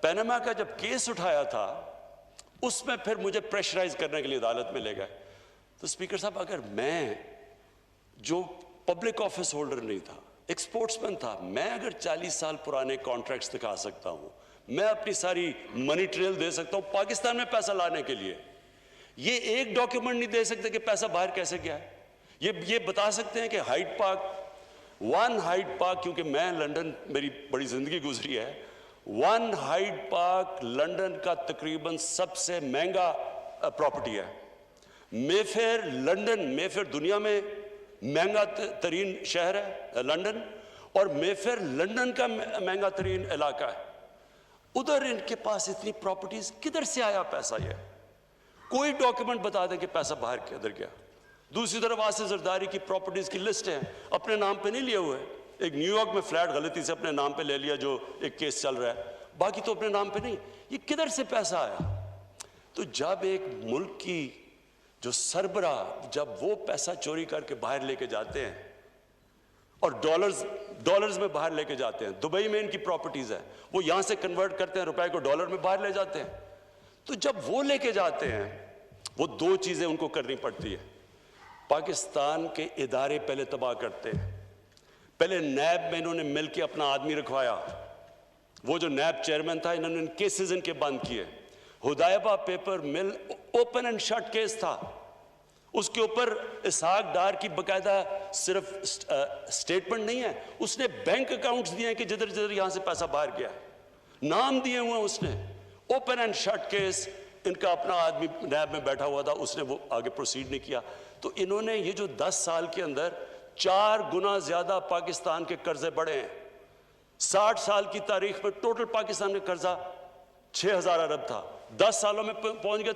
Panama का जब case उठाया था उसमें फिर मुझे प्रेशराइज करने के लिए अदालत में ले गए। तो स्पीकर साहब, अगर मैं जो पब्लिक ऑफिस होल्डर नहीं था, एक स्पोर्ट्समैन था, मैं अगर 40 साल पुराने कॉन्ट्रैक्ट्स दिखा सकता हूं, मैं अपनी सारी मनी ट्रेल दे सकता हूं पाकिस्तान में पैसा लाने के लिए, ये एक डॉक्यूमेंट नहीं दे सकते कि पैसा बाहर कैसे गया है। ये बता सकते हैं कि Hyde Park, one Hyde Park, क्योंकि मैं लंदन, मेरी बड़ी जिंदगी गुजरी है, वन हाइड पार्क लंदन का तकरीबन सबसे महंगा प्रॉपर्टी है। मेफेयर लंदन, मेफेयर दुनिया में महंगा तरीन शहर है लंदन, और मेफेयर लंदन का महंगा तरीन इलाका है। उधर इनके पास इतनी प्रॉपर्टीज, किधर से आया पैसा? ये कोई डॉक्यूमेंट बता दें कि पैसा बाहर किधर गया। दूसरी तरफ आसिफ जरदारी की प्रॉपर्टीज की लिस्ट है, अपने नाम पे नहीं लिए हुए। एक न्यूयॉर्क में फ्लैट गलती से अपने नाम पे ले लिया, जो एक केस चल रहा है, बाकी तो अपने नाम पे नहीं। ये किधर से पैसा आया? तो जब एक मुल्क की जो सरबरा, जब वो पैसा चोरी करके बाहर लेके जाते हैं और डॉलर्स में बाहर लेके जाते हैं, दुबई में इनकी प्रॉपर्टीज है, वो यहां से कन्वर्ट करते हैं, रुपए को डॉलर में बाहर ले जाते हैं। तो जब वो लेके जाते हैं, वो दो चीजें उनको करनी पड़ती है। पाकिस्तान के इदारे पहले तबाह करते हैं। पहले नैब में इन्होंने मिलकर अपना आदमी रखवाया, वो जो नैब चेयरमैन था, इन्होंने केसेस इनके बंद किए। हुदायबा paper mill open and shut case था, उसके ऊपर इसहाक डार की बकायदा सिर्फ स्टेटमेंट नहीं है, उसने बैंक अकाउंट्स दिए हैं कि जिधर जिधर यहां से पैसा बाहर गया, नाम दिए हुए हैं उसने। ओपन एंड शट केस, इनका अपना आदमी नैब में बैठा हुआ था, उसने वो आगे प्रोसीड नहीं किया। तो इन्होंने ये जो 10 साल के अंदर 4 गुना ज्यादा पाकिस्तान के कर्जे बढ़े हैं। 60 साल की तारीख में टोटल पाकिस्तान का कर्जा 6,000 अरब था, 10 सालों में पहुंच गया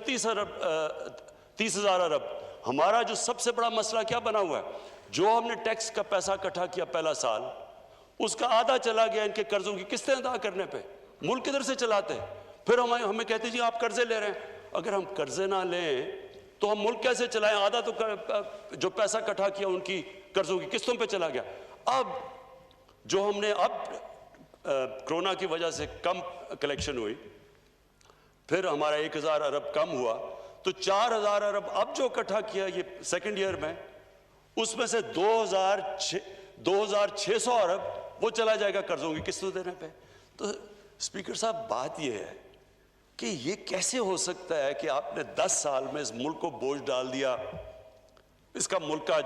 30,000 अरब। हमारा जो सबसे बड़ा मसला क्या बना हुआ है, जो हमने टैक्स का पैसा इकट्ठा किया पहला साल, उसका आधा चला गया इनके कर्जों की किस्तें अदा करने पे। मुल्क किधर से चलाते? फिर हमें कहते जी आप कर्जे ले रहे हैं। अगर हम कर्जे ना लें तो हम मुल्क कैसे चलाएं? आधा तो जो पैसा इकट्ठा किया उनकी कर्जों की किस्तों पे चला गया। अब जो हमने कोरोना की वजह से कम कलेक्शन हुई, फिर हमारा 1,000 अरब कम हुआ, तो 4,000 अरब अब जो इकट्ठा किया ये सेकेंड ईयर में, उसमें से 2,600 अरब वो चला जाएगा कर्जों की किस्तों देने पे। तो स्पीकर साहब, बात ये है कि ये कैसे हो सकता है कि आपने 10 साल में इस मुल्क को बोझ डाल दिया, इसका मुल्क का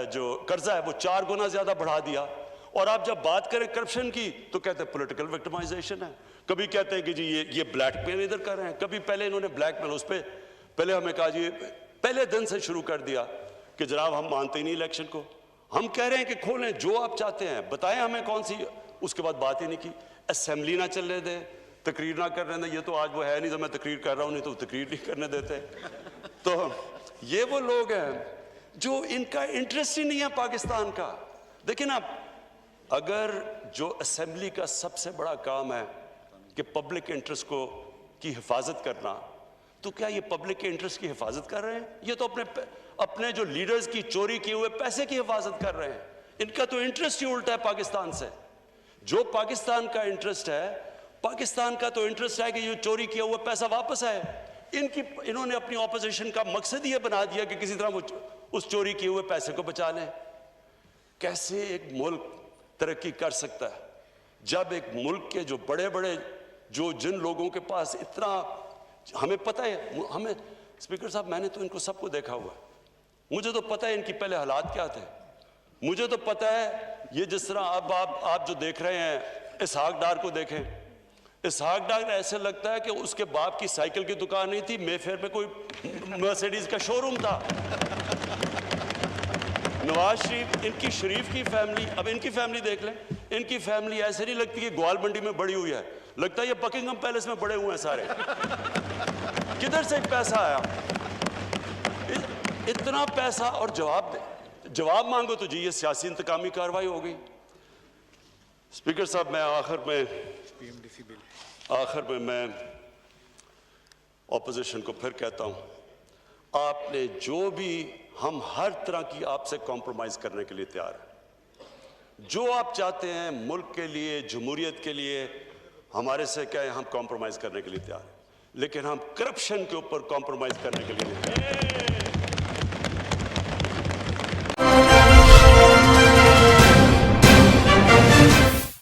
जो कर्जा है वो 4 गुना ज्यादा बढ़ा दिया, और आप जब बात करें करप्शन की तो कहते हैं पॉलिटिकल विक्टिमाइजेशन है। कभी कहते हैं कि जी ये ब्लैकमेल इधर कर रहे हैं, कभी पहले इन्होंने ब्लैकमेल, उस पर पहले हमें कहा जी, पहले दिन से शुरू कर दिया कि जनाब हम मानते ही नहीं इलेक्शन को, हम कह रहे हैं कि खोलें जो आप चाहते हैं, बताएं हमें कौन सी। उसके बाद बात ही नहीं की। असेंबली ना चलने दें, तकरीर ना करने दें, ये तो आज वो है नहीं तो मैं तकरीर कर रहा हूं, नहीं तो तकरीर नहीं करने देते। तो ये वो लोग हैं जो इनका इंटरेस्ट ही नहीं है पाकिस्तान का। देखिए ना, अगर जो असेंबली का सबसे बड़ा काम है कि पब्लिक इंटरेस्ट की हिफाजत करना, तो क्या ये पब्लिक के इंटरेस्ट की हिफाजत कर रहे हैं? ये तो अपने जो लीडर्स की चोरी किए हुए पैसे की हिफाजत कर रहे हैं। इनका तो इंटरेस्ट ही उल्टा है पाकिस्तान से। जो पाकिस्तान का इंटरेस्ट है, पाकिस्तान का तो इंटरेस्ट है कि ये चोरी किया हुआ पैसा वापस आए। इन्होंने अपनी ऑपोजिशन का मकसद ये बना दिया कि किसी तरह वो उस चोरी किए हुए पैसे को बचा लें। कैसे एक मुल्क तरक्की कर सकता है जब एक मुल्क के जो बड़े बड़े जिन लोगों के पास इतना, हमें पता है, हमें स्पीकर साहब, मैंने तो इनको सबको देखा हुआ है, मुझे तो पता है इनकी पहले हालात क्या थे। मुझे तो पता है ये जिस तरह अब आप जो देख रहे हैं, इसहाक डार को देखें, इसहाक डार ऐसे लगता है कि उसके बाप की साइकिल की दुकान नहीं थी, मेफेयर में कोई मर्सिडीज का शोरूम था। नवाज शरीफ, इनकी शरीफ की फैमिली, अब इनकी फैमिली देख लें, इनकी फैमिली ऐसे नहीं लगती कि ग्वाल मंडी में बड़ी हुई है, लगता है ये बकिंगम पैलेस में बड़े हुए हैं सारे। किधर से पैसा आया? इतना पैसा, और जवाब मांगो तो जी ये सियासी इंतकामी कार्रवाई हो गई। स्पीकर साहब, मैं आखिर में मैं ऑपोजिशन को फिर कहता हूं, आपने जो भी, हम हर तरह की आपसे कॉम्प्रोमाइज करने के लिए तैयार हैं। जो आप चाहते हैं मुल्क के लिए, जमहूरियत के लिए, हमारे से क्या है, हम कॉम्प्रोमाइज करने के लिए तैयार हैं, लेकिन हम करप्शन के ऊपर कॉम्प्रोमाइज करने के लिए नहीं तैयार।